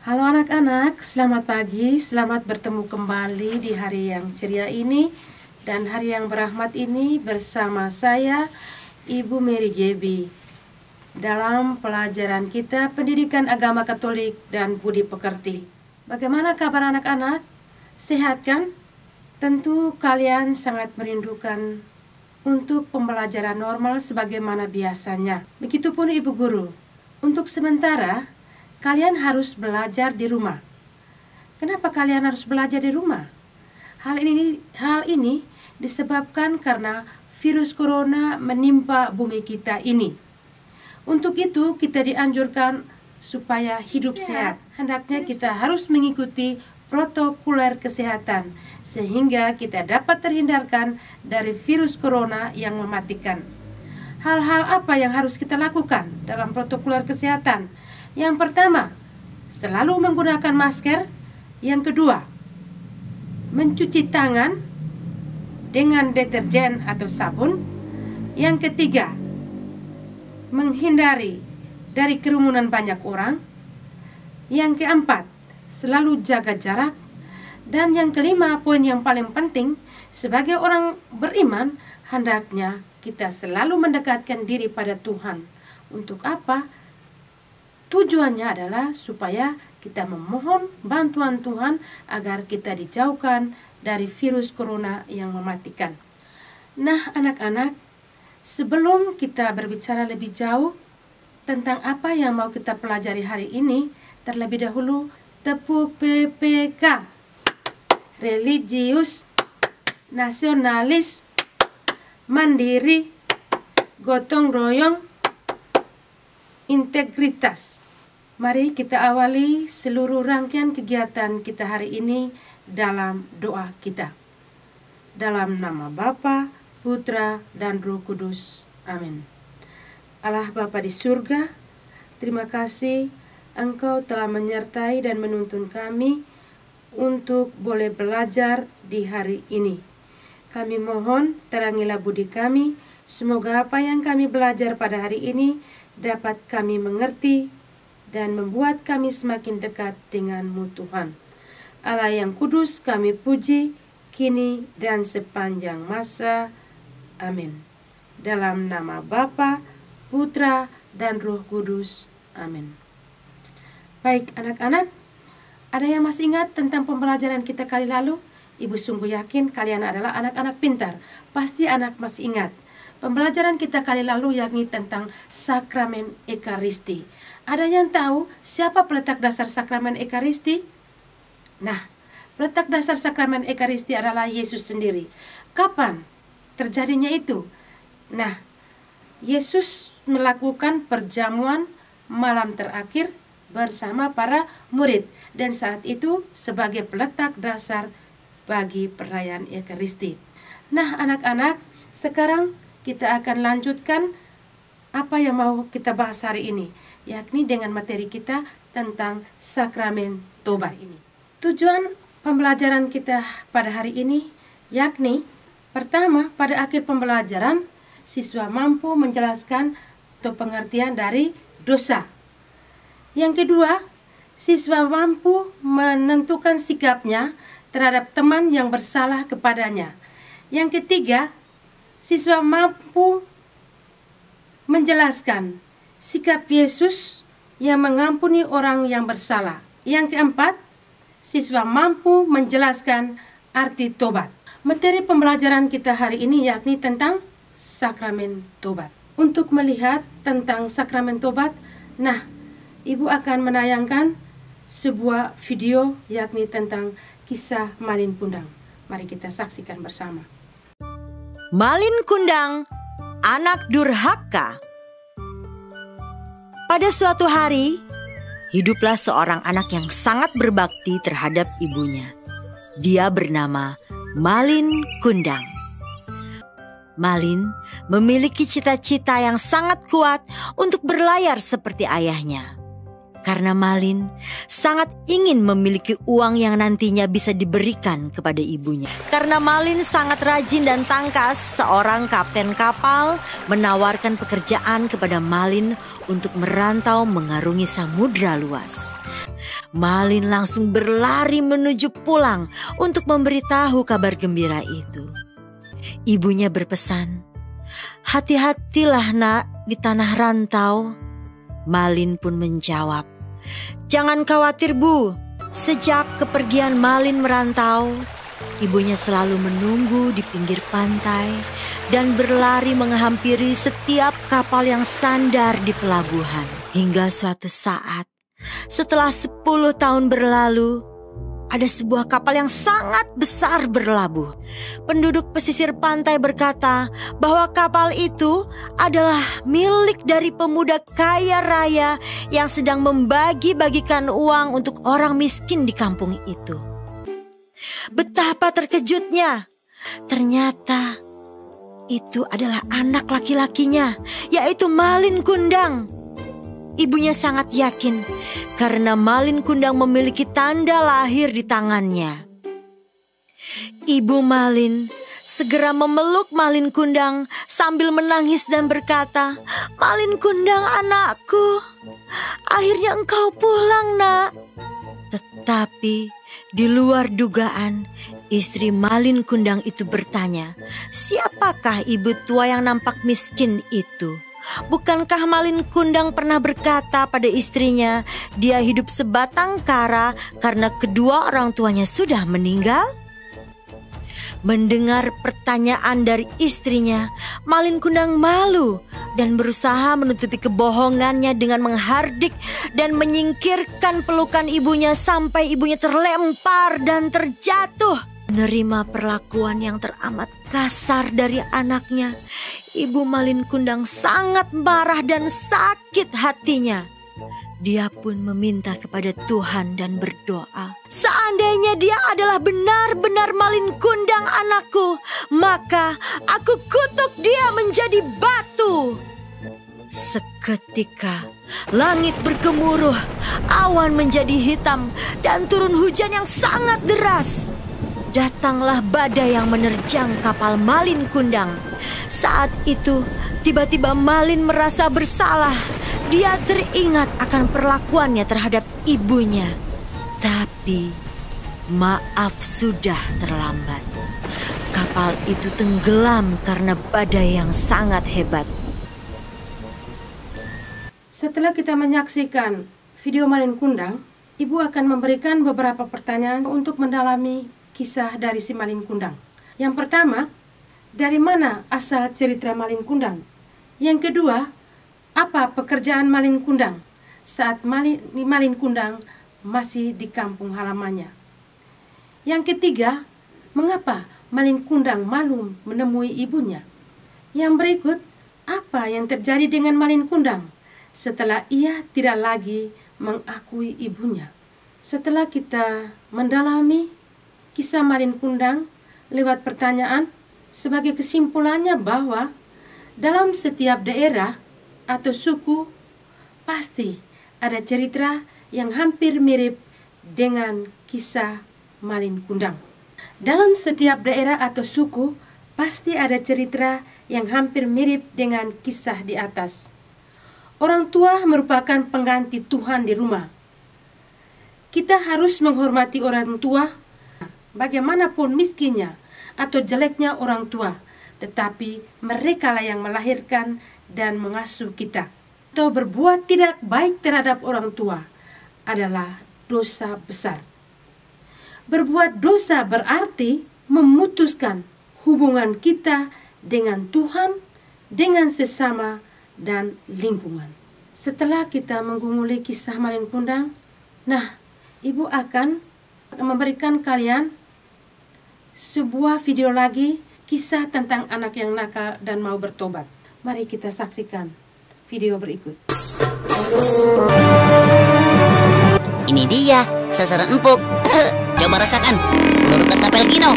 Halo anak-anak, selamat pagi, selamat bertemu kembali di hari yang ceria ini dan hari yang berahmat ini bersama saya, Ibu Mary Gebi. Dalam pelajaran kita Pendidikan Agama Katolik dan Budi Pekerti. Bagaimana kabar anak-anak? Sehat kan? Tentu kalian sangat merindukan untuk pembelajaran normal sebagaimana biasanya. Begitupun Ibu Guru. Untuk sementara kalian harus belajar di rumah. Kenapa kalian harus belajar di rumah? Hal ini disebabkan karena virus corona menimpa bumi kita ini. Untuk itu kita dianjurkan supaya hidup sehat. Hendaknya kita harus mengikuti protokol kesehatan sehingga kita dapat terhindarkan dari virus corona yang mematikan. Hal-hal apa yang harus kita lakukan dalam protokol kesehatan? Yang pertama, selalu menggunakan masker. Yang kedua, mencuci tangan dengan deterjen atau sabun. Yang ketiga, menghindari dari kerumunan banyak orang. Yang keempat, selalu jaga jarak. Dan yang kelima, poin yang paling penting, sebagai orang beriman, hendaknya kita selalu mendekatkan diri pada Tuhan. Untuk apa? Tujuannya adalah supaya kita memohon bantuan Tuhan agar kita dijauhkan dari virus corona yang mematikan. Nah anak-anak, sebelum kita berbicara lebih jauh tentang apa yang mau kita pelajari hari ini, terlebih dahulu tepuk PPK. Religius, nasionalis, mandiri, gotong royong, integritas. Mari kita awali seluruh rangkaian kegiatan kita hari ini dalam doa kita. Dalam nama Bapa, Putra, dan Roh Kudus. Amin. Allah Bapa di surga, terima kasih Engkau telah menyertai dan menuntun kami untuk boleh belajar di hari ini. Kami mohon terangilah budi kami, semoga apa yang kami belajar pada hari ini dapat kami mengerti dan membuat kami semakin dekat dengan-Mu Tuhan. Allah yang kudus kami puji, kini dan sepanjang masa. Amin. Dalam nama Bapa, Putra, dan Roh Kudus. Amin. Baik anak-anak, ada yang masih ingat tentang pembelajaran kita kali lalu? Ibu sungguh yakin kalian adalah anak-anak pintar. Pasti anak masih ingat. Pembelajaran kita kali lalu yakni tentang sakramen Ekaristi. Ada yang tahu siapa peletak dasar sakramen Ekaristi? Nah, peletak dasar sakramen Ekaristi adalah Yesus sendiri. Kapan terjadinya itu? Nah, Yesus melakukan perjamuan malam terakhir bersama para murid. Dan saat itu sebagai peletak dasar bagi perayaan Ekaristi. Nah anak-anak, sekarang kita akan lanjutkan apa yang mau kita bahas hari ini, yakni dengan materi kita tentang sakramen tobat ini. Tujuan pembelajaran kita pada hari ini yakni pertama, pada akhir pembelajaran siswa mampu menjelaskan atau pengertian dari dosa. Yang kedua, siswa mampu menentukan sikapnya terhadap teman yang bersalah kepadanya. Yang ketiga, siswa mampu menjelaskan sikap Yesus yang mengampuni orang yang bersalah. Yang keempat, siswa mampu menjelaskan arti tobat. Materi pembelajaran kita hari ini yakni tentang sakramen tobat. Untuk melihat tentang sakramen tobat, nah, Ibu akan menayangkan sebuah video yakni tentang kisah Malin Kundang. Mari kita saksikan bersama. Malin Kundang, anak durhaka. Pada suatu hari, hiduplah seorang anak yang sangat berbakti terhadap ibunya. Dia bernama Malin Kundang. Malin memiliki cita-cita yang sangat kuat untuk berlayar seperti ayahnya. Karena Malin sangat ingin memiliki uang yang nantinya bisa diberikan kepada ibunya. Karena Malin sangat rajin dan tangkas, seorang kapten kapal menawarkan pekerjaan kepada Malin untuk merantau mengarungi samudra luas. Malin langsung berlari menuju pulang untuk memberitahu kabar gembira itu. Ibunya berpesan, "Hati-hatilah nak di tanah rantau." Malin pun menjawab, "Jangan khawatir Bu, sejak kepergian Malin merantau, ibunya selalu menunggu di pinggir pantai dan berlari menghampiri setiap kapal yang sandar di pelabuhan. Hingga suatu saat, setelah 10 tahun berlalu, ada sebuah kapal yang sangat besar berlabuh. Penduduk pesisir pantai berkata bahwa kapal itu adalah milik dari pemuda kaya raya yang sedang membagi-bagikan uang untuk orang miskin di kampung itu. Betapa terkejutnya! Ternyata itu adalah anak laki-lakinya, yaitu Malin Kundang. Ibunya sangat yakin karena Malin Kundang memiliki tanda lahir di tangannya. Ibu Malin segera memeluk Malin Kundang sambil menangis dan berkata, "Malin Kundang anakku, akhirnya engkau pulang nak." Tetapi di luar dugaan, istri Malin Kundang itu bertanya, "Siapakah ibu tua yang nampak miskin itu?" Bukankah Malin Kundang pernah berkata pada istrinya, dia hidup sebatang kara karena kedua orang tuanya sudah meninggal? Mendengar pertanyaan dari istrinya, Malin Kundang malu dan berusaha menutupi kebohongannya dengan menghardik dan menyingkirkan pelukan ibunya sampai ibunya terlempar dan terjatuh. Menerima perlakuan yang teramat kasar dari anaknya, Ibu Malin Kundang sangat marah dan sakit hatinya. Dia pun meminta kepada Tuhan dan berdoa, "Seandainya dia adalah benar-benar Malin Kundang anakku, maka aku kutuk dia menjadi batu." Seketika langit bergemuruh, awan menjadi hitam dan turun hujan yang sangat deras. Datanglah badai yang menerjang kapal Malin Kundang. Saat itu tiba-tiba Malin merasa bersalah. Dia teringat akan perlakuannya terhadap ibunya. Tapi maaf sudah terlambat. Kapal itu tenggelam karena badai yang sangat hebat. Setelah kita menyaksikan video Malin Kundang, Ibu akan memberikan beberapa pertanyaan untuk mendalami kisah dari si Malin Kundang. Yang pertama, dari mana asal cerita Malin Kundang? Yang kedua, apa pekerjaan Malin Kundang saat Malin Kundang masih di kampung halamannya? Yang ketiga, mengapa Malin Kundang malu menemui ibunya? Yang berikut, apa yang terjadi dengan Malin Kundang setelah ia tidak lagi mengakui ibunya? Setelah kita mendalami kisah Malin Kundang lewat pertanyaan, sebagai kesimpulannya bahwa dalam setiap daerah atau suku pasti ada cerita yang hampir mirip dengan kisah Malin Kundang. Dalam setiap daerah atau suku pasti ada cerita yang hampir mirip dengan kisah di atas. Orang tua merupakan pengganti Tuhan di rumah. Kita harus menghormati orang tua bagaimanapun miskinnya atau jeleknya orang tua, tetapi merekalah yang melahirkan dan mengasuh kita. Atau berbuat tidak baik terhadap orang tua adalah dosa besar. Berbuat dosa berarti memutuskan hubungan kita dengan Tuhan, dengan sesama, dan lingkungan. Setelah kita menggumuli kisah Malin Kundang, Ibu akan memberikan kalian sebuah video lagi, kisah tentang anak yang nakal dan mau bertobat. Mari kita saksikan video berikut. Ini dia sasaran empuk. Coba rasakan telur ketapel Gino.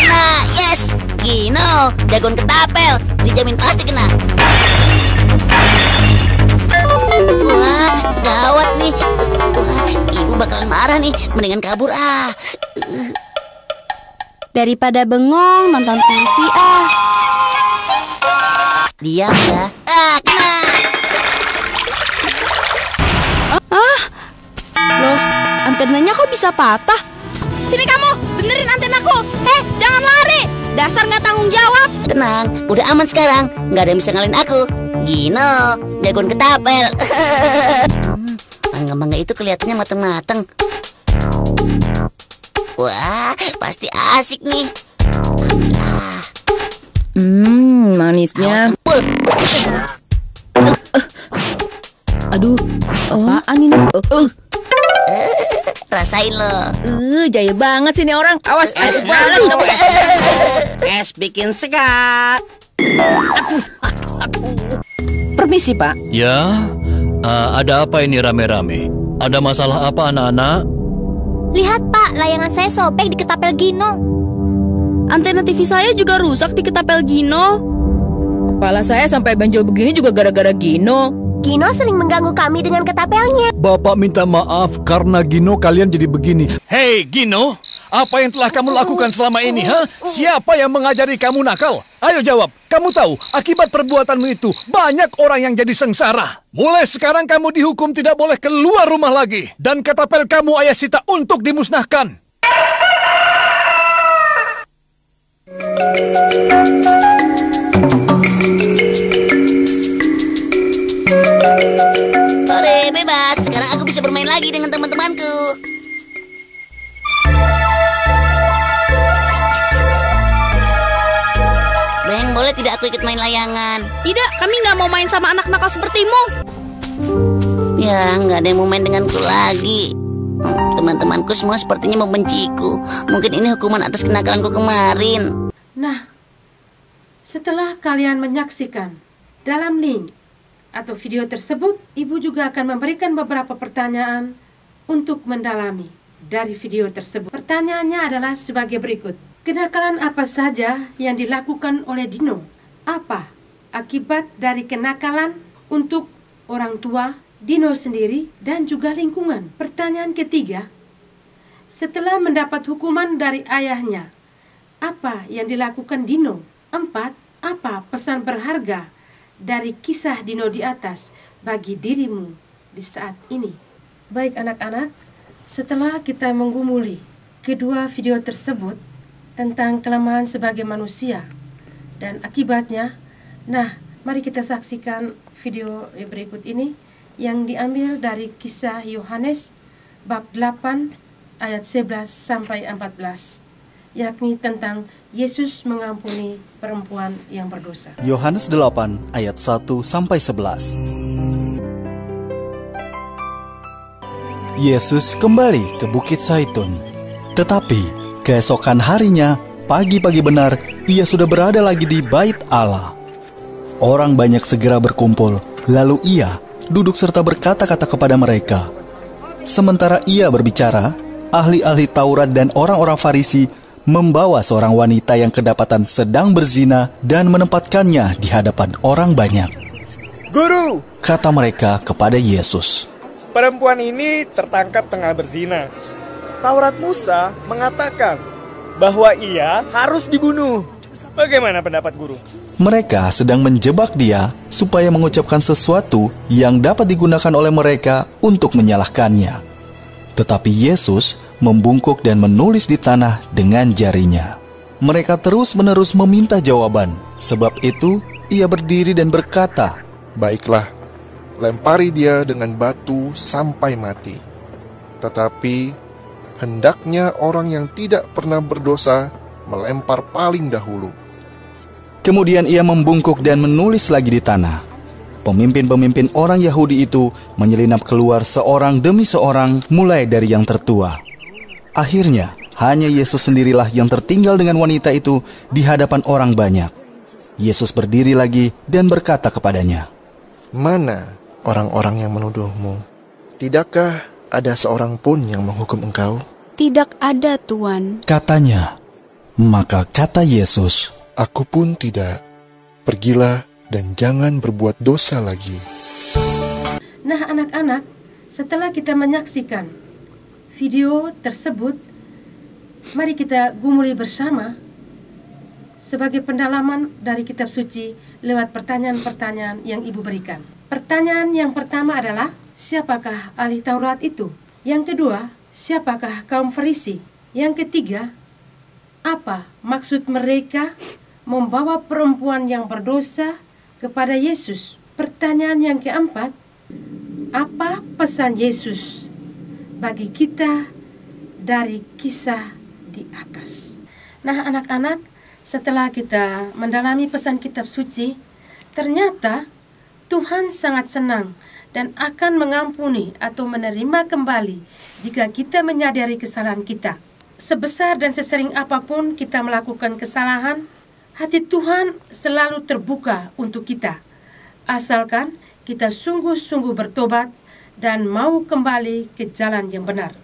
Nah, yes, Gino, jagoan ketapel, dijamin pasti kena. Wah, gawat nih. Wah, ibu bakalan marah nih. Mendingan kabur ah. Daripada bengong nonton TV ah. Diam ya. Kena. Loh, antenanya kok bisa patah? Sini kamu, benerin antenaku. Jangan lari. Dasar nggak tanggung jawab. Tenang, udah aman sekarang. Nggak ada yang bisa ngalahin aku. Gino, jagoan ketapel. Mangga-mangga itu kelihatannya mateng-mateng. Wah, pasti asik nih. Manisnya. Awas, Aduh, apaan ini? rasain lo. Jaya banget sih ini orang. Awas, banget kamu. Es bikin segar. Permisi, Pak. Ya, ada apa ini rame-rame? Ada masalah apa anak-anak? Lihat Pak, layangan saya sobek di ketapel Gino. Antena TV saya juga rusak di ketapel Gino. Kepala saya sampai benjol begini juga gara-gara Gino. Gino sering mengganggu kami dengan ketapelnya. Bapak minta maaf karena Gino kalian jadi begini. Hei Gino, apa yang telah kamu lakukan selama ini? Siapa yang mengajari kamu nakal? Ayo jawab, kamu tahu akibat perbuatanmu itu banyak orang yang jadi sengsara. Mulai sekarang kamu dihukum tidak boleh keluar rumah lagi. Dan ketapel kamu ayah sita untuk dimusnahkan. Sore bebas, sekarang aku bisa bermain lagi dengan teman-temanku. Beng, boleh tidak aku ikut main layangan? Tidak, kami nggak mau main sama anak nakal sepertimu. Ya, nggak ada yang mau main denganku lagi. Teman-temanku semua sepertinya membenciku. Mungkin ini hukuman atas kenakalanku kemarin. Nah, setelah kalian menyaksikan dalam link atau video tersebut, Ibu juga akan memberikan beberapa pertanyaan untuk mendalami dari video tersebut. Pertanyaannya adalah sebagai berikut. Kenakalan apa saja yang dilakukan oleh Dino? Apa akibat dari kenakalan untuk orang tua, Dino sendiri, dan juga lingkungan? Pertanyaan ketiga, setelah mendapat hukuman dari ayahnya, apa yang dilakukan Dino? 4. Apa pesan berharga dari kisah Dino di atas bagi dirimu di saat ini? Baik anak-anak, setelah kita menggumuli kedua video tersebut tentang kelemahan sebagai manusia dan akibatnya, nah mari kita saksikan video berikut ini yang diambil dari kisah Yohanes bab 8 ayat 11 sampai 14, yakni tentang Yesus mengampuni perempuan yang berdosa. Yohanes 8 ayat 1 sampai 11. Yesus kembali ke Bukit Zaitun. Tetapi keesokan harinya, pagi-pagi benar, ia sudah berada lagi di Bait Allah. Orang banyak segera berkumpul, lalu ia duduk serta berkata-kata kepada mereka. Sementara ia berbicara, ahli-ahli Taurat dan orang-orang Farisi membawa seorang wanita yang kedapatan sedang berzina dan menempatkannya di hadapan orang banyak. Guru, kata mereka kepada Yesus, perempuan ini tertangkap tengah berzina. Taurat Musa mengatakan bahwa ia harus dibunuh. Bagaimana pendapat guru? Mereka sedang menjebak dia supaya mengucapkan sesuatu yang dapat digunakan oleh mereka untuk menyalahkannya. Tetapi Yesus membungkuk dan menulis di tanah dengan jarinya. Mereka terus-menerus meminta jawaban. Sebab itu, ia berdiri dan berkata, "Baiklah, lempari dia dengan batu sampai mati. Tetapi hendaknya orang yang tidak pernah berdosa melempar paling dahulu." Kemudian ia membungkuk dan menulis lagi di tanah. Pemimpin-pemimpin orang Yahudi itu menyelinap keluar seorang demi seorang, mulai dari yang tertua. Akhirnya, hanya Yesus sendirilah yang tertinggal dengan wanita itu di hadapan orang banyak. Yesus berdiri lagi dan berkata kepadanya, "Mana orang-orang yang menuduhmu? Tidakkah ada seorang pun yang menghukum engkau?" Tidak ada, Tuan. Katanya. Maka kata Yesus, "Aku pun tidak. Pergilah dan jangan berbuat dosa lagi." Nah anak-anak, setelah kita menyaksikan video tersebut, mari kita gumuli bersama sebagai pendalaman dari kitab suci lewat pertanyaan-pertanyaan yang Ibu berikan. Pertanyaan yang pertama adalah, siapakah ahli Taurat itu? Yang kedua, siapakah kaum Farisi? Yang ketiga, apa maksud mereka membawa perempuan yang berdosa kepada Yesus? Pertanyaan yang keempat, apa pesan Yesus bagi kita dari kisah di atas? Nah, anak-anak, setelah kita mendalami pesan kitab suci, ternyata Tuhan sangat senang dan akan mengampuni atau menerima kembali jika kita menyadari kesalahan kita. Sebesar dan sesering apapun kita melakukan kesalahan, hati Tuhan selalu terbuka untuk kita, asalkan kita sungguh-sungguh bertobat dan mau kembali ke jalan yang benar.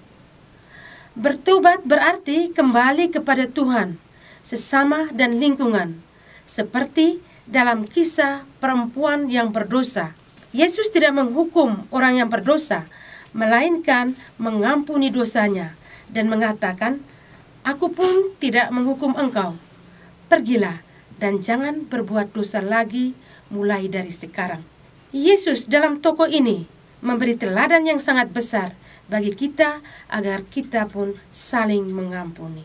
Bertobat berarti kembali kepada Tuhan, sesama dan lingkungan, seperti dalam kisah perempuan yang berdosa. Yesus tidak menghukum orang yang berdosa, melainkan mengampuni dosanya dan mengatakan, "Aku pun tidak menghukum engkau. Pergilah dan jangan berbuat dosa lagi mulai dari sekarang." Yesus dalam tokoh ini memberi teladan yang sangat besar bagi kita agar kita pun saling mengampuni.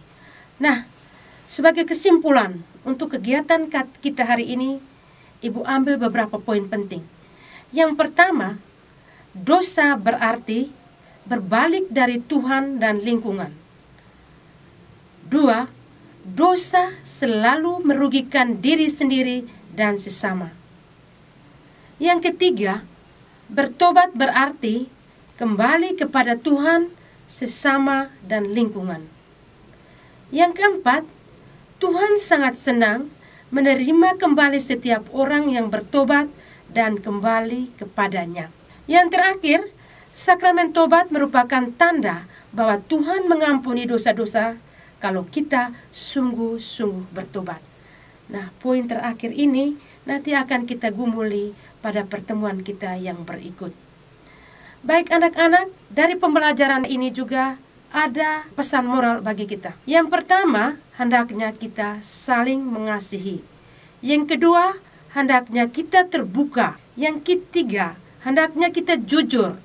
Nah, sebagai kesimpulan untuk kegiatan kita hari ini, Ibu ambil beberapa poin penting. Yang pertama, dosa berarti berbalik dari Tuhan dan lingkungan. 2. Dosa selalu merugikan diri sendiri dan sesama. Yang ketiga, bertobat berarti kembali kepada Tuhan, sesama, dan lingkungan. Yang keempat, Tuhan sangat senang menerima kembali setiap orang yang bertobat dan kembali kepadanya. Yang terakhir, sakramen tobat merupakan tanda bahwa Tuhan mengampuni dosa-dosa kalau kita sungguh-sungguh bertobat. Nah, poin terakhir ini nanti akan kita gumuli pada pertemuan kita yang berikut. Baik anak-anak, dari pembelajaran ini juga ada pesan moral bagi kita. Yang pertama, hendaknya kita saling mengasihi. Yang kedua, hendaknya kita terbuka. Yang ketiga, hendaknya kita jujur.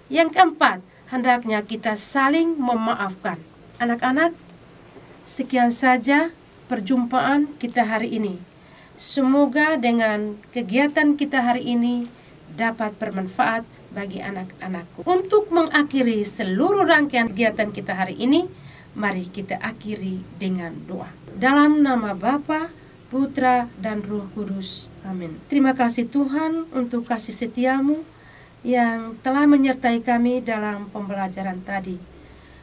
Yang keempat, hendaknya kita saling memaafkan. Anak-anak, sekian saja perjumpaan kita hari ini. Semoga dengan kegiatan kita hari ini dapat bermanfaat bagi anak-anakku. Untuk mengakhiri seluruh rangkaian kegiatan kita hari ini, mari kita akhiri dengan doa. Dalam nama Bapa, Putra, dan Roh Kudus. Amin. Terima kasih Tuhan untuk kasih setiamu yang telah menyertai kami dalam pembelajaran tadi.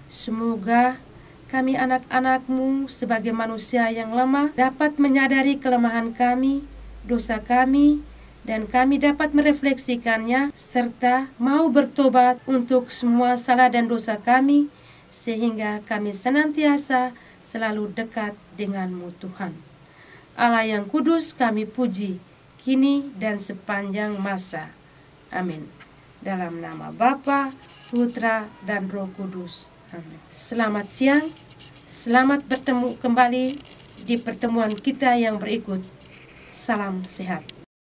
Semoga kami anak-anakmu sebagai manusia yang lemah dapat menyadari kelemahan kami, dosa kami, dan kami dapat merefleksikannya serta mau bertobat untuk semua salah dan dosa kami, sehingga kami senantiasa selalu dekat denganmu Tuhan. Allah yang kudus kami puji, kini dan sepanjang masa. Amin. Dalam nama Bapa, Putra, dan Roh Kudus. Amin. Selamat siang, selamat bertemu kembali di pertemuan kita yang berikut. Salam sehat.